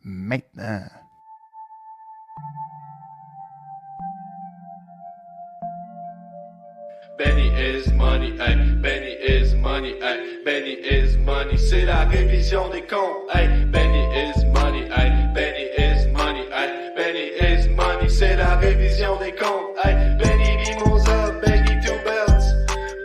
maintenant. Benny is money, hey, Benny is money, hey, Benny is money, c'est la révision des comptes, hey, Benny is money, hey, Benny is money, hey, Benny is money, c'est la révision des comptes, hey, Benny Mimosa, Benny Two Belts,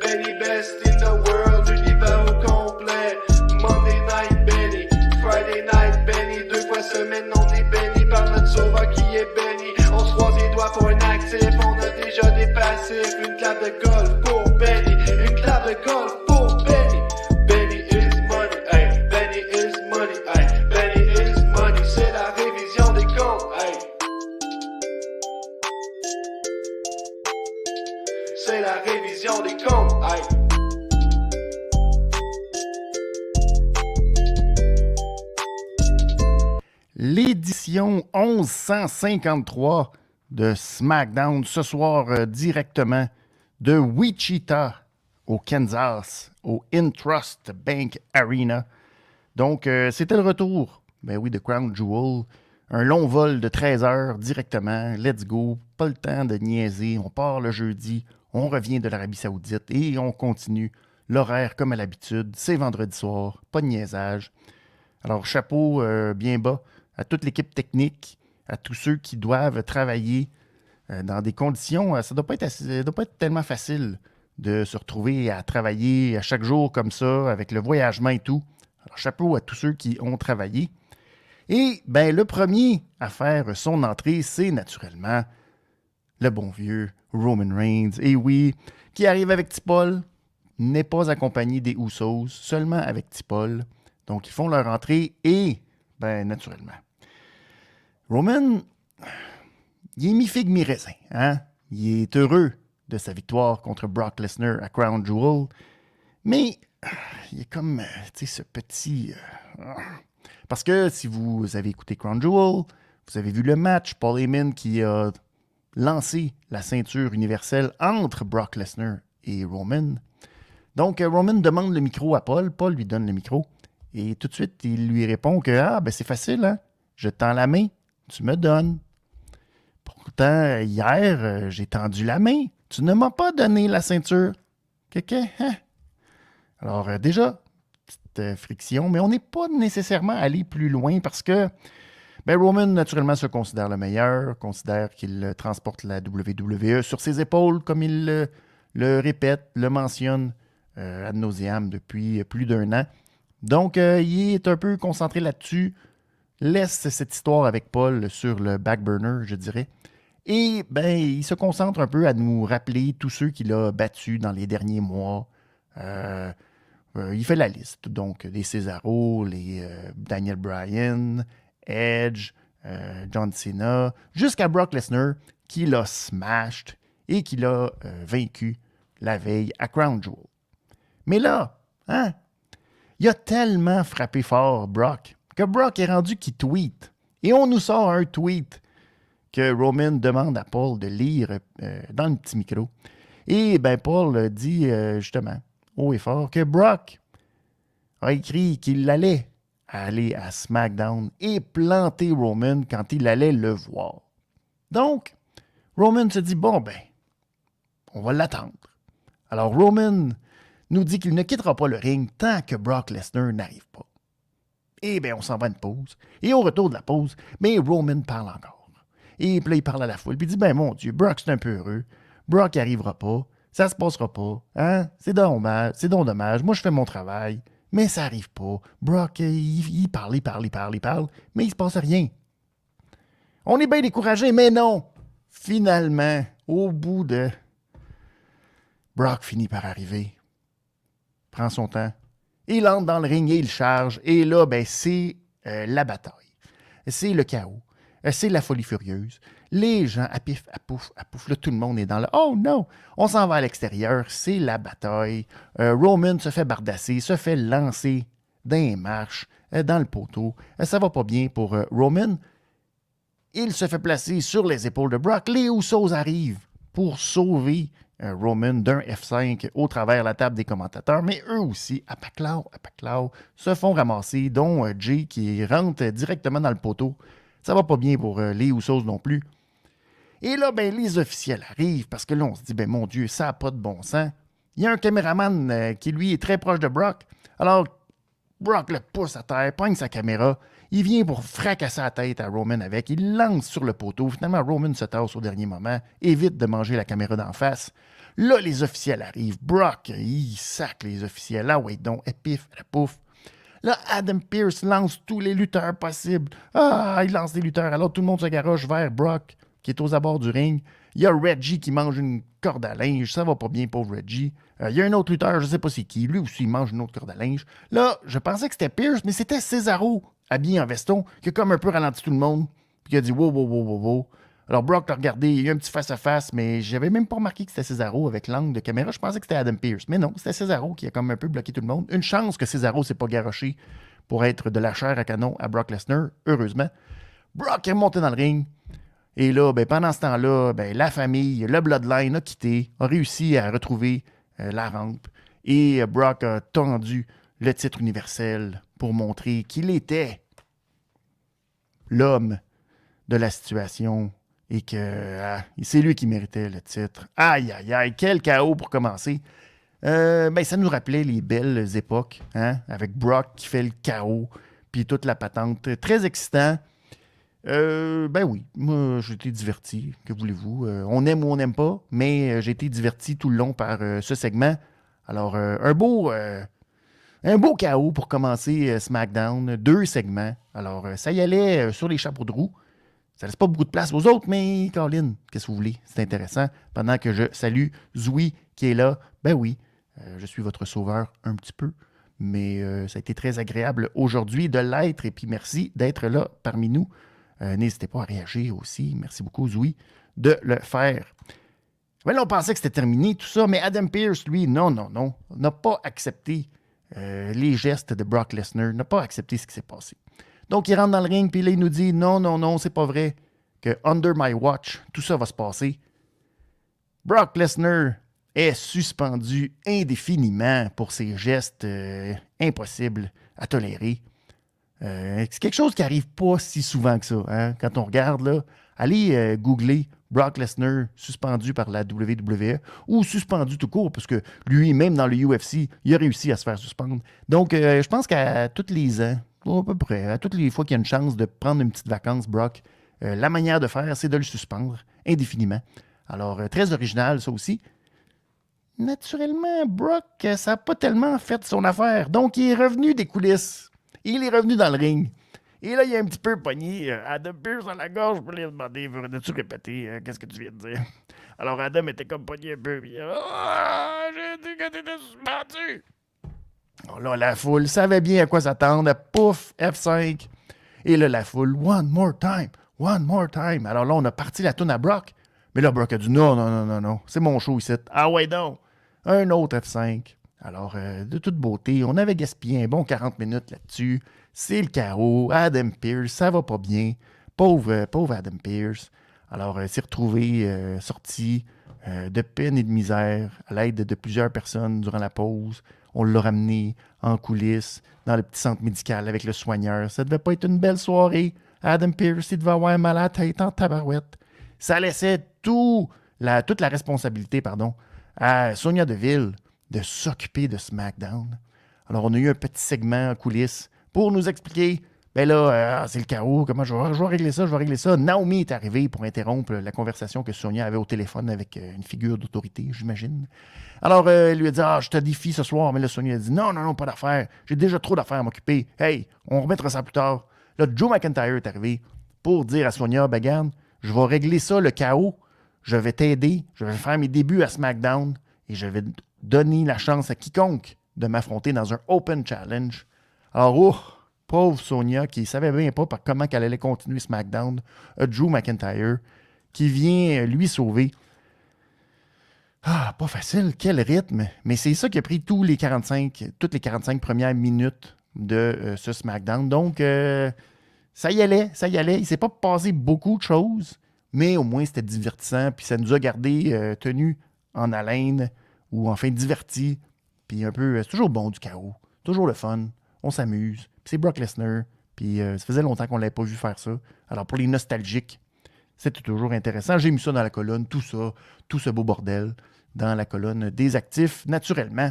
Benny best in the world, univers au complet, Monday night Benny, Friday night Benny, 2 fois semaine on est béni par notre sauveur qui est béni, on se croise les doigts pour un actif, on a déjà des passifs, une clap de golf pour Benny, une clap de golf pour Benny. Benny is money, hey, Benny is money, hey, Benny is money, c'est la révision des comptes, hey. C'est la révision des comptes, hey. L'édition 1153 de SmackDown ce soir directement de Wichita au Kansas, au Intrust Bank Arena. Donc, c'était le retour, ben oui, de Crown Jewel. Un long vol de 13 heures directement. Let's go. Pas le temps de niaiser. On part le jeudi. On revient de l'Arabie Saoudite et on continue l'horaire comme à l'habitude. C'est vendredi soir. Pas de niaisage. Alors, chapeau bien bas à toute l'équipe technique, à tous ceux qui doivent travailler dans des conditions. Ça doit pas être tellement facile de se retrouver à travailler à chaque jour comme ça, avec le voyagement et tout. Alors, chapeau à tous ceux qui ont travaillé. Et ben, le premier à faire son entrée, c'est naturellement le bon vieux Roman Reigns. Et oui, qui arrive avec T-Paul, n'est pas accompagné des Usos, seulement avec T-Paul. Donc, ils font leur entrée et, ben, naturellement, Roman, il est mi-figue, mi-raisin. Hein? Il est heureux de sa victoire contre Brock Lesnar à Crown Jewel. Mais il y a comme, tu sais, ce petit... Parce que si vous avez écouté Crown Jewel, vous avez vu le match, Paul Heyman qui a lancé la ceinture universelle entre Brock Lesnar et Roman. Donc, Roman demande le micro à Paul. Paul lui donne le micro. Et tout de suite, il lui répond que « Ah, ben c'est facile, hein? Je tends la main. Tu me donnes. Pourtant, hier, j'ai tendu la main. Tu ne m'as pas donné la ceinture. Hein? Alors, déjà, petite friction, mais on n'est pas nécessairement allé plus loin parce que ben, Roman, naturellement, se considère le meilleur, considère qu'il transporte la WWE sur ses épaules, comme il le répète, le mentionne ad nauseam depuis plus d'1 an. Donc, il est un peu concentré là-dessus. Laisse cette histoire avec Paul sur le back burner, je dirais. Et ben, il se concentre un peu à nous rappeler tous ceux qu'il a battus dans les derniers mois. Il fait la liste. Donc, les Cesaro, les Daniel Bryan, Edge, John Cena, jusqu'à Brock Lesnar, qui l'a smashed et qui l'a vaincu la veille à Crown Jewel. Mais là, hein, il a tellement frappé fort Brock que Brock est rendu qu'il tweet. Et on nous sort un tweet que Roman demande à Paul de lire dans le petit micro. Et ben Paul dit justement, haut et fort, que Brock a écrit qu'il allait aller à SmackDown et planter Roman quand il allait le voir. Donc, Roman se dit, bon ben, on va l'attendre. Alors Roman nous dit qu'il ne quittera pas le ring tant que Brock Lesnar n'arrive pas. Et bien, on s'en va à une pause. Et au retour de la pause, mais Roman parle encore. Et puis là, il parle à la foule. Puis il dit, ben mon Dieu, Brock, c'est un peu heureux. Brock n'arrivera pas. Ça se passera pas. Hein? C'est dommage. C'est donc dommage. Moi, je fais mon travail. Mais ça n'arrive pas. Brock, il parle. Mais il se passe rien. On est bien découragé, mais non. Finalement, au bout de... Brock finit par arriver. Prend son temps. Il entre dans le ring et il charge. Et là, ben, c'est la bataille. C'est le chaos. C'est la folie furieuse. Les gens, à pif, à pouf. Là, tout le monde est dans le « Oh non! » On s'en va à l'extérieur. C'est la bataille. Roman se fait bardasser, se fait lancer dans les marches, dans le poteau. Ça va pas bien pour Roman. Il se fait placer sur les épaules de Brock. Les Usos arrivent pour sauver Roman d'un F5 au travers la table des commentateurs, mais eux aussi, à Paclao, se font ramasser, dont Jay qui rentre directement dans le poteau. Ça va pas bien pour les Usos non plus. Et là, ben, les officiels arrivent parce que là, on se dit, ben mon Dieu, ça n'a pas de bon sens. Il y a un caméraman qui, lui, est très proche de Brock. Alors, Brock le pousse à terre, pogne sa caméra. Il vient pour fracasser la tête à Roman avec. Il lance sur le poteau. Finalement, Roman se tasse au dernier moment, évite de manger la caméra d'en face. Là, les officiels arrivent. Brock, il sac les officiels. Là, ouais, donc, épif, la pouf. Là, Adam Pearce lance tous les lutteurs possibles. Ah, il lance des lutteurs. Alors, tout le monde se garoche vers Brock, qui est aux abords du ring. Il y a Reggie qui mange une corde à linge. Ça va pas bien, pauvre Reggie. Il y a un autre lutteur, je sais pas c'est qui. Lui aussi, il mange une autre corde à linge. Là, je pensais que c'était Pearce, mais c'était Cesaro, habillé en veston, qui a comme un peu ralenti tout le monde. Puis qui a dit wow, wow, wow, wow, wow. Alors, Brock l'a regardé, il y a eu un petit face-à-face, mais j'avais même pas remarqué que c'était Cesaro avec l'angle de caméra. Je pensais que c'était Adam Pearce. Mais non, c'était Cesaro qui a comme un peu bloqué tout le monde. Une chance que Cesaro s'est pas garoché pour être de la chair à canon à Brock Lesnar, heureusement. Brock est monté dans le ring. Et là, ben, pendant ce temps-là, ben, la famille, le Bloodline a quitté, a réussi à retrouver la rampe. Et Brock a tendu le titre universel pour montrer qu'il était l'homme de la situation et que c'est lui qui méritait le titre. Aïe, aïe, aïe, quel chaos pour commencer. Ben, ça nous rappelait les belles époques, hein, avec Brock qui fait le chaos, puis toute la patente. Très excitant. Ben oui, moi j'ai été diverti, que voulez-vous. On aime ou on n'aime pas, mais j'ai été diverti tout le long par ce segment. Alors, un beau chaos pour commencer SmackDown, 2 segments. Alors, ça y allait sur les chapeaux de roue. Ça laisse pas beaucoup de place aux autres, mais Colin, qu'est-ce que vous voulez? C'est intéressant. Pendant que je salue Zoui qui est là, ben oui, je suis votre sauveur un petit peu. Mais ça a été très agréable aujourd'hui de l'être. Et puis merci d'être là parmi nous. N'hésitez pas à réagir aussi. Merci beaucoup, Zoui, de le faire. Mais là, on pensait que c'était terminé, tout ça. Mais Adam Pearce, lui, non, n'a pas accepté les gestes de Brock Lesnar, n'a pas accepté ce qui s'est passé. Donc, il rentre dans le ring, puis là, il nous dit non, c'est pas vrai que under my watch, tout ça va se passer. Brock Lesnar est suspendu indéfiniment pour ses gestes impossibles à tolérer. C'est quelque chose qui n'arrive pas si souvent que ça. Hein? Quand on regarde, là, allez googler Brock Lesnar suspendu par la WWE ou suspendu tout court, parce que lui, même dans le UFC, il a réussi à se faire suspendre. Donc, je pense qu'à tous les ans, à peu près, à toutes les fois qu'il y a une chance de prendre une petite vacance, Brock, la manière de faire, c'est de le suspendre indéfiniment. Alors, très original, ça aussi. Naturellement, Brock, ça n'a pas tellement fait son affaire. Donc, il est revenu des coulisses. Il est revenu dans le ring. Et là, il a un petit peu pogné Adam Pearce dans la gorge pour lui demander veux-tu répéter qu'est-ce que tu viens de dire? Alors, Adam était comme pogné un peu. Puis, j'ai dit que t'étais suspendu. Alors là, la foule savait bien à quoi s'attendre. Pouf, F5. Et là, la foule, one more time. Alors là, on a parti la toune à Brock. Mais là, Brock a dit non, c'est mon show ici. Ah ouais, donc, un autre F5. Alors, de toute beauté, on avait gaspillé un bon 40 minutes là-dessus. C'est le carreau. Adam Pearce, ça va pas bien. Pauvre Adam Pearce. Alors, s'est retrouvé sorti de peine et de misère à l'aide de plusieurs personnes durant la pause. On l'a ramené en coulisses dans le petit centre médical avec le soigneur. Ça devait pas être une belle soirée. Adam Pearce, il devait avoir mal à la tête en tabarouette. Ça laissait toute la responsabilité, à Sonia Deville de s'occuper de SmackDown. Alors, on a eu un petit segment en coulisses pour nous expliquer, ben là, c'est le chaos, comment je vais régler ça. Naomi est arrivée pour interrompre la conversation que Sonia avait au téléphone avec une figure d'autorité, j'imagine. Alors, elle lui a dit, je te défie ce soir, mais là, Sonia a dit, non, pas d'affaires, j'ai déjà trop d'affaires à m'occuper. Hey, on remettra ça plus tard. Là, Joe McIntyre est arrivé pour dire à Sonia, ben regarde, je vais régler ça, le chaos, je vais t'aider, je vais faire mes débuts à SmackDown et je vais donner la chance à quiconque de m'affronter dans un Open Challenge. Alors, pauvre Sonia, qui ne savait bien pas comment elle allait continuer SmackDown, Drew McIntyre, qui vient lui sauver. Pas facile, quel rythme. Mais c'est ça qui a pris toutes les 45 premières minutes de ce SmackDown. Donc, ça y allait. Il ne s'est pas passé beaucoup de choses. mais au moins c'était divertissant, puis ça nous a gardé tenus en haleine, ou enfin divertis, puis un peu, c'est toujours bon du chaos, toujours le fun, on s'amuse, puis c'est Brock Lesnar, puis ça faisait longtemps qu'on ne l'avait pas vu faire ça. Alors pour les nostalgiques, c'était toujours intéressant. J'ai mis ça dans la colonne, tout ça, tout ce beau bordel, dans la colonne des actifs, naturellement.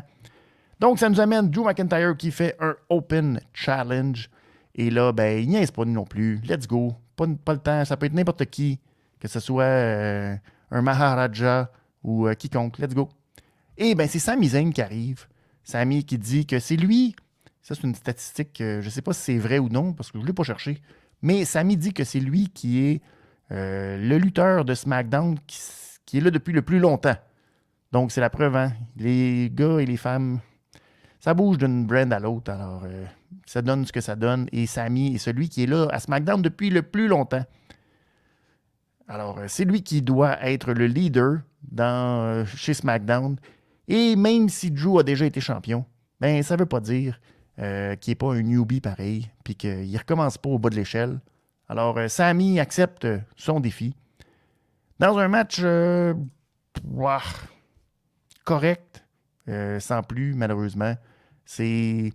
Donc, ça nous amène Drew McIntyre qui fait un Open Challenge. Et là, ben, il niaise pas non plus. Let's go. Pas le temps. Ça peut être n'importe qui, que ce soit un Maharaja ou quiconque. Let's go. Et ben, c'est Sami Zayn qui arrive. Sami qui dit que c'est lui. Ça, c'est une statistique, je ne sais pas si c'est vrai ou non, parce que je ne l'ai pas cherché. Mais Sami dit que c'est lui qui est le lutteur de SmackDown qui est là depuis le plus longtemps. Donc, c'est la preuve, hein? Les gars et les femmes, ça bouge d'une brand à l'autre. Alors, ça donne ce que ça donne. Et Sami est celui qui est là à SmackDown depuis le plus longtemps. Alors, c'est lui qui doit être le leader chez SmackDown. Et même si Drew a déjà été champion, ben ça ne veut pas dire qu'il n'est pas un newbie pareil, puis qu'il ne recommence pas au bas de l'échelle. Alors, Sami accepte son défi. Dans un match correct, sans plus, malheureusement. C'est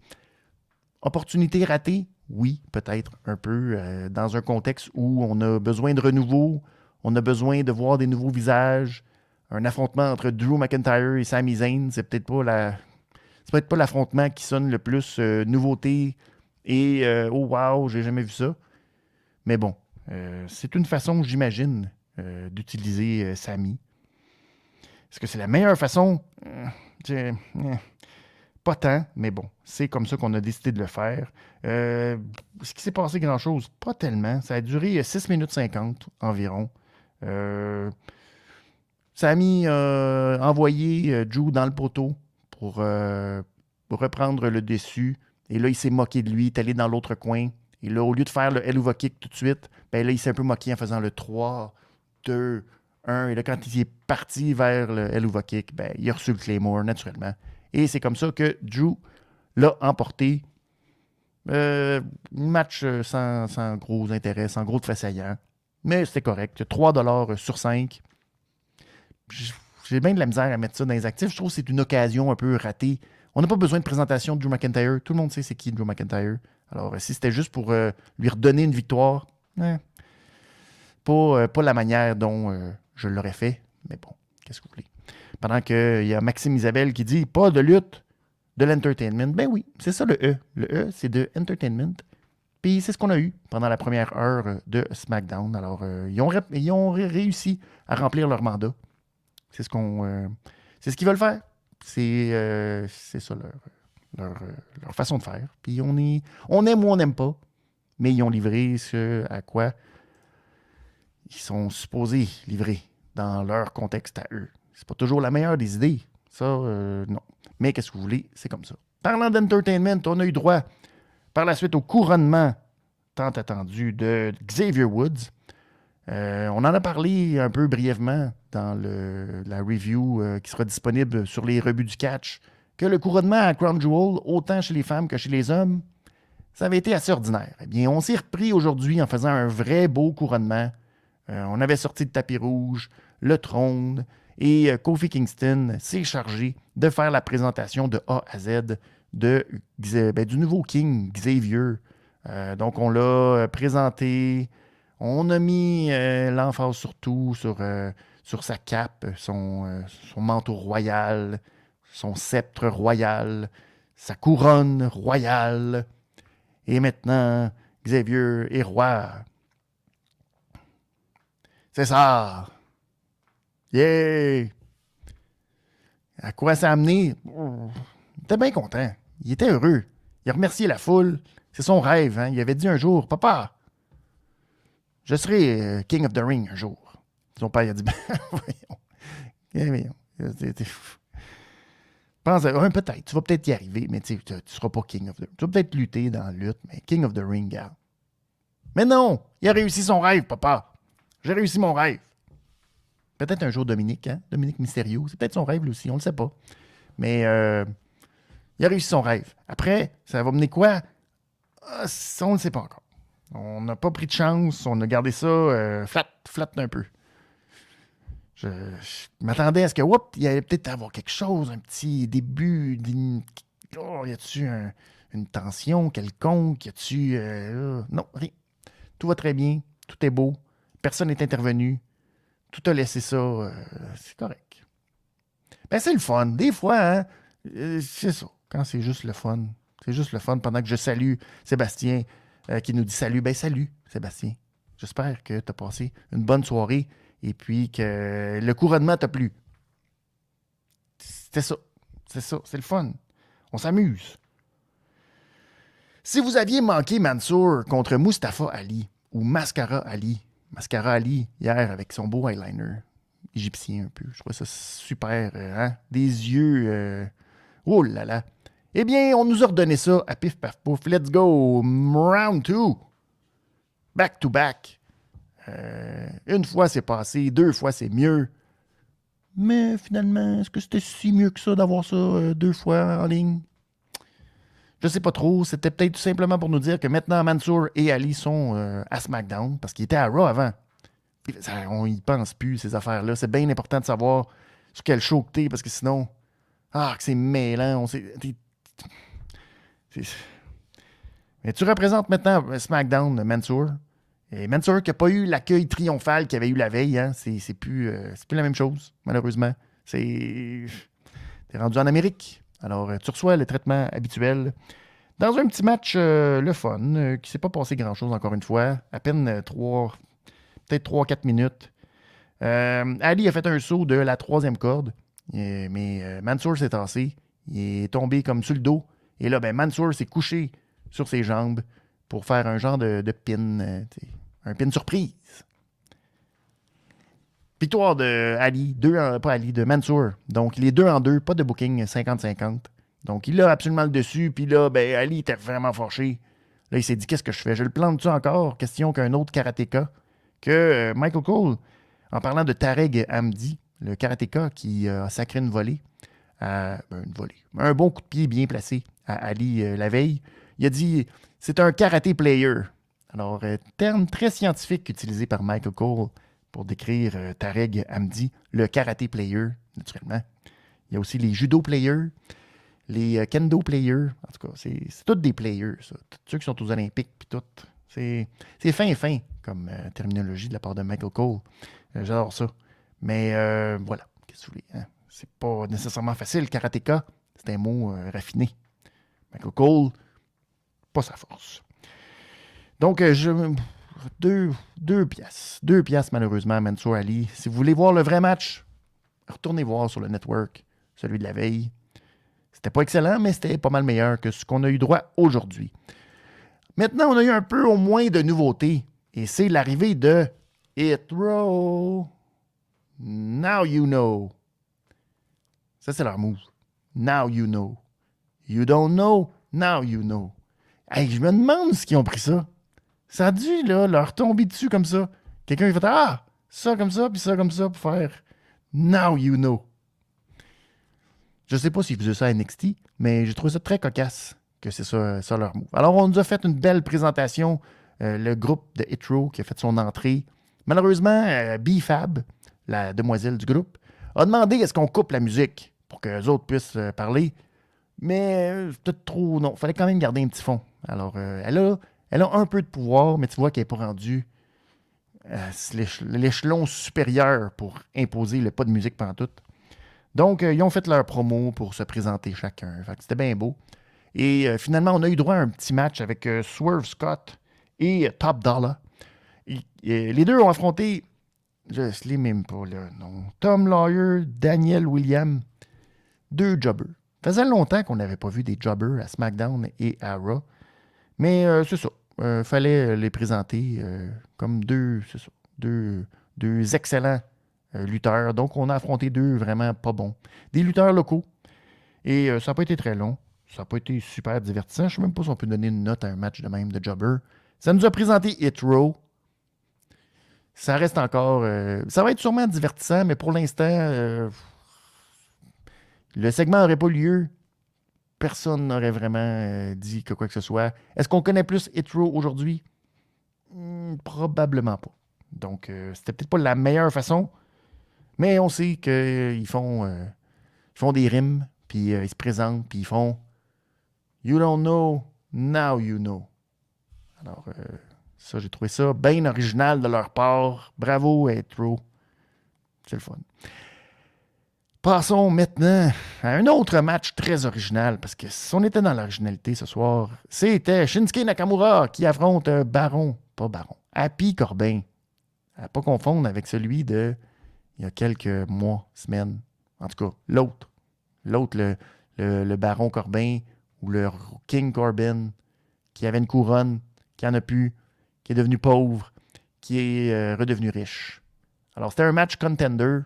opportunité ratée, oui, peut-être un peu, dans un contexte où on a besoin de renouveau, on a besoin de voir des nouveaux visages. Un affrontement entre Drew McIntyre et Sami Zayn, c'est peut-être pas l'affrontement qui sonne le plus nouveauté et oh wow, j'ai jamais vu ça. Mais bon, c'est une façon, j'imagine, d'utiliser Sami. Est-ce que c'est la meilleure façon? Pas tant, mais bon, c'est comme ça qu'on a décidé de le faire. Est-ce qu'il s'est passé grand-chose? Pas tellement. Ça a duré 6 minutes 50 environ. Sami a envoyé Drew dans le poteau pour reprendre le dessus. Et là, il s'est moqué de lui, il est allé dans l'autre coin. Et là, au lieu de faire le Helluva Kick tout de suite, ben là, il s'est un peu moqué en faisant le 3, 2, 1. Et là, quand il est parti vers le Helluva Kick, ben, il a reçu le Claymore, naturellement. Et c'est comme ça que Drew l'a emporté. Match sans gros intérêt, sans gros de fait saillant. Mais c'était correct. 3$ sur 5. J'ai bien de la misère à mettre ça dans les actifs. Je trouve que c'est une occasion un peu ratée. On n'a pas besoin de présentation de Drew McIntyre. Tout le monde sait c'est qui Drew McIntyre. Alors, si c'était juste pour lui redonner une victoire, pas la manière dont je l'aurais fait. Mais bon, qu'est-ce que vous voulez? Pendant qu'il y a Maxime Isabelle qui dit « Pas de lutte, de l'entertainment ». Ben oui, c'est ça le E. Le E, c'est de entertainment. Puis c'est ce qu'on a eu pendant la première heure de SmackDown. Alors, ils ont réussi à remplir leur mandat. C'est ce qu'ils veulent faire. C'est ça leur façon de faire. Puis on aime ou on n'aime pas, mais ils ont livré ce à quoi ils sont supposés livrer dans leur contexte à eux. C'est pas toujours la meilleure des idées. Ça, non. Mais qu'est-ce que vous voulez? C'est comme ça. Parlant d'entertainment, on a eu droit par la suite au couronnement tant attendu de Xavier Woods. On en a parlé un peu brièvement dans la review qui sera disponible sur les rebuts du catch, que le couronnement à Crown Jewel, autant chez les femmes que chez les hommes, ça avait été assez ordinaire. Eh bien, on s'est repris aujourd'hui en faisant un vrai beau couronnement. On avait sorti le tapis rouge, le trône, et Kofi Kingston s'est chargé de faire la présentation de A à Z du nouveau King, Xavier. Donc, on l'a présenté. On a mis l'emphase surtout sur sa cape, son manteau royal, son sceptre royal, sa couronne royale. Et maintenant, Xavier est roi. C'est ça. Yeah! À quoi ça a amené? Il était bien content. Il était heureux. Il a remercié la foule. C'est son rêve. Hein? Il avait dit un jour, « Papa, je serai King of the Ring un jour. » Son père il a dit, « Voyons. Pense, peut-être, tu vas peut-être y arriver, mais tu ne seras pas King of the Ring. Tu vas peut-être lutter dans la lutte, mais King of the Ring, garde. » Mais non! Il a réussi son rêve, papa. J'ai réussi mon rêve. Peut-être un jour Dominique, hein? Dominique Mysterio. C'est peut-être son rêve, lui aussi, on ne le sait pas. Mais il a réussi son rêve. Après, ça va mener quoi? On ne le sait pas encore. On n'a pas pris de chance. On a gardé ça flat un peu. Je m'attendais à ce que, il allait peut-être avoir quelque chose, un petit début. Y a-tu une tension quelconque? Y a-tu. Non, rien. Tout va très bien. Tout est beau. Personne n'est intervenu. Tout a laissé ça. C'est correct. Ben, c'est le fun. Des fois, hein, c'est ça. Quand c'est juste le fun. C'est juste le fun pendant que je salue Sébastien qui nous dit salut. Ben, salut, Sébastien. J'espère que tu as passé une bonne soirée et puis que le couronnement t'a plu. C'était ça. C'est ça. C'est le fun. On s'amuse. Si vous aviez manqué Mansour contre Mustafa Ali ou Mascara Ali hier avec son beau eyeliner égyptien un peu, je trouvais ça super, hein? Des yeux, oh là là. Eh bien, on nous a redonné ça à pif paf pouf. Let's go, round 2. Back to back. Une fois c'est passé, 2 fois c'est mieux. Mais finalement, est-ce que c'était si mieux que ça d'avoir ça 2 fois en ligne? Je sais pas trop. C'était peut-être tout simplement pour nous dire que maintenant Mansour et Ali sont à SmackDown parce qu'ils étaient à Raw avant. On y pense plus, ces affaires-là. C'est bien important de savoir sur quel show que t'es parce que sinon, que c'est mêlant. Mais tu représentes maintenant SmackDown, Mansour. Et Mansour qui n'a pas eu l'accueil triomphal qu'il avait eu la veille. Hein. C'est plus la même chose, malheureusement. T'es rendu en Amérique. Alors, tu reçois le traitement habituel. Dans un petit match, le fun, qui ne s'est pas passé grand-chose encore une fois. À peine peut-être 3-4 minutes. Ali a fait un saut de la 3e corde. Mais Mansour s'est tassé. Il est tombé comme sur le dos. Et là, Mansour s'est couché sur ses jambes pour faire un genre de pin. Un pin surprise. Victoire de Ali, de Mansour. Donc, il est 2 en 2, pas de booking 50-50. Donc, il a absolument le dessus. Puis là, Ali était vraiment fâché. Là, il s'est dit, qu'est-ce que je fais? Je le plante-tu encore? Question qu'un autre karatéka, que Michael Cole, en parlant de Tarek Hamdi, le karatéka qui a sacré une volée, un bon coup de pied bien placé à Ali la veille. Il a dit, c'est un karaté player. Alors, terme très scientifique utilisé par Michael Cole pour décrire Tarek Hamdi, le karaté player, naturellement. Il y a aussi les judo players, les kendo players. En tout cas, c'est tous des players, ça. Tous ceux qui sont aux Olympiques, puis tout. C'est fin comme terminologie de la part de Michael Cole. J'adore ça. Mais voilà, qu'est-ce que vous voulez, hein? C'est pas nécessairement facile, karatéka. C'est un mot raffiné. Michael Cole, pas sa force. Donc, deux pièces. 2 pièces, malheureusement, Mansour Ali. Si vous voulez voir le vrai match, retournez voir sur le network, celui de la veille. C'était pas excellent, mais c'était pas mal meilleur que ce qu'on a eu droit aujourd'hui. Maintenant, on a eu un peu au moins de nouveautés. Et c'est l'arrivée de Hit Row. Now you know. Ça, c'est leur move. Now you know. You don't know, now you know. Hey, je me demande ce qu'ils ont pris ça. Ça a dû, là, leur tomber dessus comme ça. Quelqu'un, il fait ça comme ça, puis ça comme ça, pour faire Now you know. Je sais pas s'ils faisaient ça à NXT, mais j'ai trouvé ça très cocasse que c'est ça leur move. Alors, on nous a fait une belle présentation, le groupe de Hit Row qui a fait son entrée. Malheureusement, B-Fab, la demoiselle du groupe, a demandé est-ce qu'on coupe la musique pour que les autres puissent parler. Mais peut-être trop, non. Il fallait quand même garder un petit fond. Alors, elle a un peu de pouvoir, mais tu vois qu'elle n'est pas rendue à l'échelon supérieur pour imposer le pas de musique pantoute. Donc, ils ont fait leur promo pour se présenter chacun. Fait que c'était bien beau. Et finalement, on a eu droit à un petit match avec Swerve Scott et Top Dollar. Les deux ont affronté, je ne l'ai même pas là, non, Tom Lawyer, Daniel Williams, 2 jobbers. Ça faisait longtemps qu'on n'avait pas vu des jobbers à SmackDown et à Raw. Mais c'est ça. Fallait les présenter comme deux excellents lutteurs. Donc, on a affronté 2 vraiment pas bons. Des lutteurs locaux. Et ça n'a pas été très long. Ça n'a pas été super divertissant. Je ne sais même pas si on peut donner une note à un match de même de jobber. Ça nous a présenté Hit Row. Ça reste encore... ça va être sûrement divertissant, mais pour l'instant... le segment n'aurait pas lieu. Personne n'aurait vraiment dit que quoi que ce soit. Est-ce qu'on connaît plus Hit Row aujourd'hui? Probablement pas. Donc, c'était peut-être pas la meilleure façon, mais on sait qu'ils font des rimes, puis ils se présentent, puis ils font « You don't know, now you know ». Alors, ça, j'ai trouvé ça bien original de leur part. Bravo, Etro. C'est le fun. Passons maintenant à un autre match très original, parce que si on était dans l'originalité ce soir, c'était Shinsuke Nakamura qui affronte Happy Corbin. À ne pas confondre avec celui de il y a quelques mois, semaines. En tout cas, l'autre, le Baron Corbin ou le King Corbin, qui avait une couronne, qui en a plus, qui est devenu pauvre, qui est redevenu riche. Alors, c'était un match contender.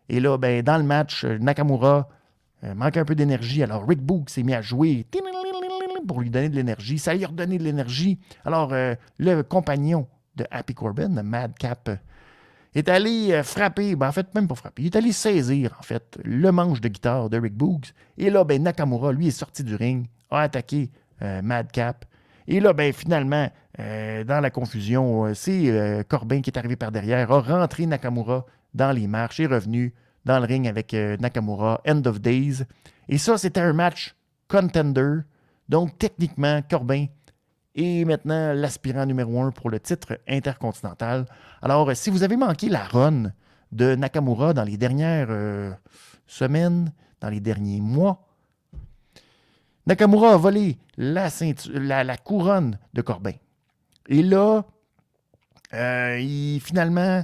Et là, ben, dans le match, Nakamura manque un peu d'énergie. Alors, Rick Boog s'est mis à jouer pour lui donner de l'énergie. Ça lui a redonné de l'énergie. Alors, le compagnon de Happy Corbin, le Madcap, est allé frapper, ben en fait, même pas frapper, il est allé saisir, en fait, le manche de guitare de Rick Boogs. Et là, ben, Nakamura, lui, est sorti du ring, a attaqué Madcap. Et là, ben, finalement, dans la confusion, c'est Corbin qui est arrivé par derrière, a rentré Nakamura dans les marches, est revenu dans le ring avec Nakamura, End of Days. Et ça, c'était un match contender. Donc, techniquement, Corbin est maintenant l'aspirant numéro 1 pour le titre intercontinental. Alors, si vous avez manqué la run de Nakamura dans les dernières semaines, dans les derniers mois, Nakamura a volé la couronne de Corbin. Et là, finalement,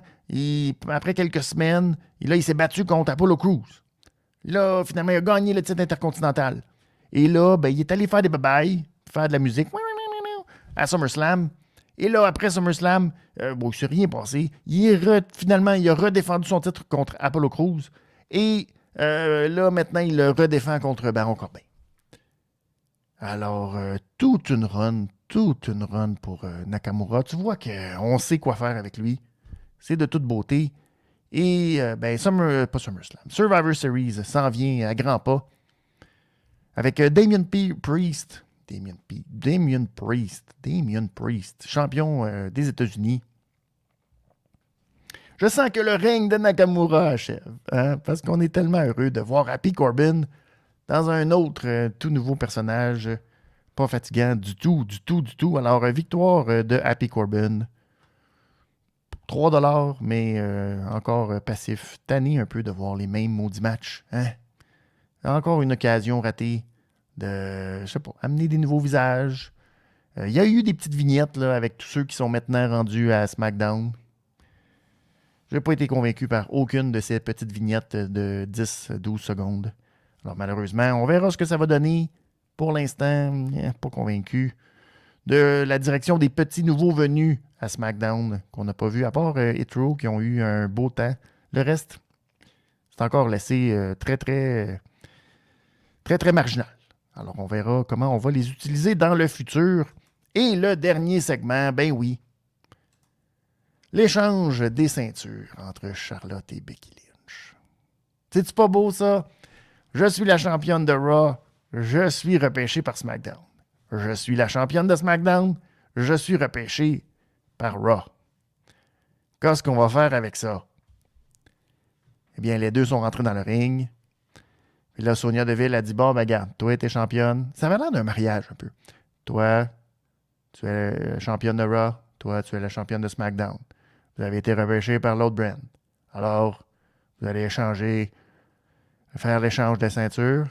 après quelques semaines, il s'est battu contre Apollo Crews. Là, finalement, il a gagné le titre intercontinental. Et là, ben, il est allé faire des babayes, faire de la musique à SummerSlam. Et là, après SummerSlam, bon, il ne s'est rien passé. Finalement, il a redéfendu son titre contre Apollo Crews. Et là, maintenant, il le redéfend contre Baron Corbin. Alors, toute une run pour Nakamura. Tu vois qu'on sait quoi faire avec lui. C'est de toute beauté. Et, ben, pas SummerSlam, Survivor Series s'en vient à grands pas. Avec Damien Priest, champion des États-Unis. Je sens que le règne de Nakamura achève, hein, parce qu'on est tellement heureux de voir Happy Corbin dans un autre tout nouveau personnage, pas fatigant du tout. Alors, victoire de Happy Corbin. 3$, mais encore passif. Tanné un peu de voir les mêmes maudits matchs. Hein? Encore une occasion ratée de, je sais pas, amener des nouveaux visages. Il y a eu des petites vignettes là, avec tous ceux qui sont maintenant rendus à SmackDown. Je n'ai pas été convaincu par aucune de ces petites vignettes de 10-12 secondes. Alors malheureusement, on verra ce que ça va donner. Pour l'instant, pas convaincu de la direction des petits nouveaux venus à SmackDown qu'on n'a pas vu, à part Hitro qui ont eu un beau temps. Le reste, c'est encore laissé très marginal. Alors, on verra comment on va les utiliser dans le futur. Et le dernier segment, ben oui, l'échange des ceintures entre Charlotte et Becky Lynch. C'est-tu pas beau, ça? Je suis la championne de Raw. Je suis repêché par SmackDown. Je suis la championne de SmackDown. Je suis repêché par Raw. Qu'est-ce qu'on va faire avec ça? Eh bien, les deux sont rentrés dans le ring. Puis là, Sonia Deville a dit, bon, ben regarde, toi, t'es championne. Ça avait l'air d'un mariage un peu. Toi, tu es la championne de Raw. Toi, tu es la championne de SmackDown. Vous avez été repêché par l'autre brand. Alors, vous allez faire l'échange de ceintures.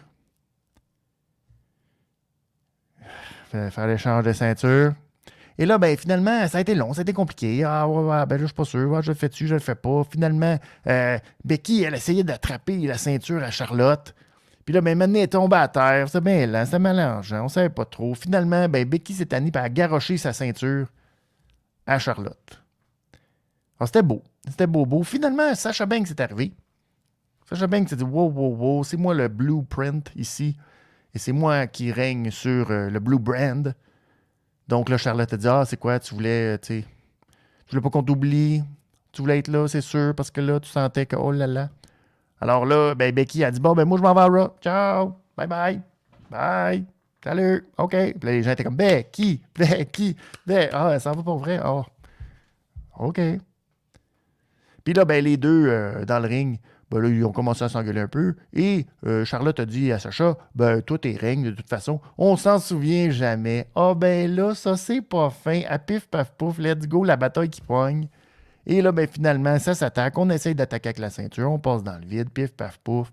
Faire l'échange de ceintures. Et là, ben finalement, ça a été long, ça a été compliqué. Ah, ouais, ben là, je suis pas sûr. Ouais, je le fais-tu, je le fais pas. Finalement, Becky, elle essayait d'attraper la ceinture à Charlotte. Puis là, ben, maintenant, elle est tombée à terre. C'est bien lent, c'est mélangeant. On savait pas trop. Finalement, ben, Becky s'est tannée par garrocher sa ceinture à Charlotte. Alors, c'était beau. C'était beau. Finalement, Sasha Banks est arrivé. Sasha Banks s'est dit, wow, c'est moi le blueprint ici. Et c'est moi qui règne sur le Blue Brand. Donc là, Charlotte a dit, c'est quoi, tu voulais pas qu'on t'oublie. Tu voulais être là, c'est sûr, parce que là, tu sentais que, oh là là. Alors là, ben, Becky a dit, bon, ben moi, je m'en vais à Raw. Ciao, bye, salut, OK. Puis là, les gens étaient comme, Becky, elle s'en va pour vrai. Oh. OK. Puis là, ben, les deux dans le ring, ben là, ils ont commencé à s'engueuler un peu. Et Charlotte a dit à Sacha, ben, toi, t'es règne, de toute façon. On s'en souvient jamais. Ah, ben là, ça, c'est pas fin. À pif, paf, pouf, let's go, la bataille qui poigne. Et là, ben, finalement, ça s'attaque. On essaye d'attaquer avec la ceinture. On passe dans le vide. Pif, paf, pouf.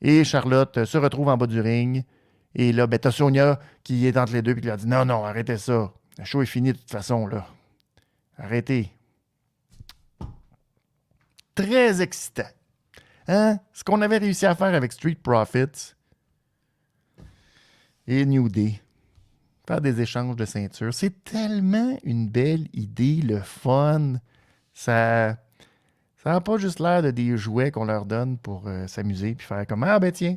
Et Charlotte se retrouve en bas du ring. Et là, ben, t'as Sonia qui est entre les deux et qui lui a dit, non, non, arrêtez ça. Le show est fini de toute façon, là. Arrêtez. Très excitant. Hein? Ce qu'on avait réussi à faire avec Street Profits et New Day. Faire des échanges de ceintures. C'est tellement une belle idée, le fun. Ça n'a pas juste l'air de des jouets qu'on leur donne pour s'amuser puis faire comme, ah ben tiens,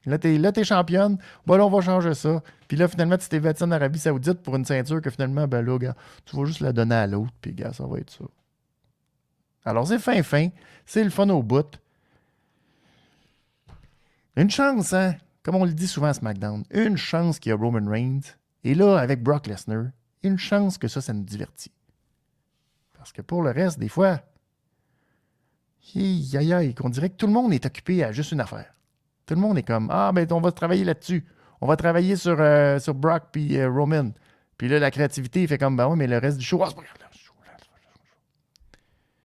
là t'es championne, bon là on va changer ça. Puis là finalement tu t'es bâti en Arabie Saoudite pour une ceinture que finalement, ben là, gars, tu vas juste la donner à l'autre puis gars, ça va être ça. Alors c'est fin, c'est le fun au bout. Une chance, hein, comme on le dit souvent à SmackDown, une chance qu'il y a Roman Reigns. Et là, avec Brock Lesnar, une chance que ça nous divertit. Parce que pour le reste, des fois, qu'on dirait que tout le monde est occupé à juste une affaire. Tout le monde est comme, ah, ben on va travailler là-dessus. On va travailler sur Brock puis Roman. Puis là, la créativité, il fait comme, ben oui, mais le reste du show, ah, c'est pas grave.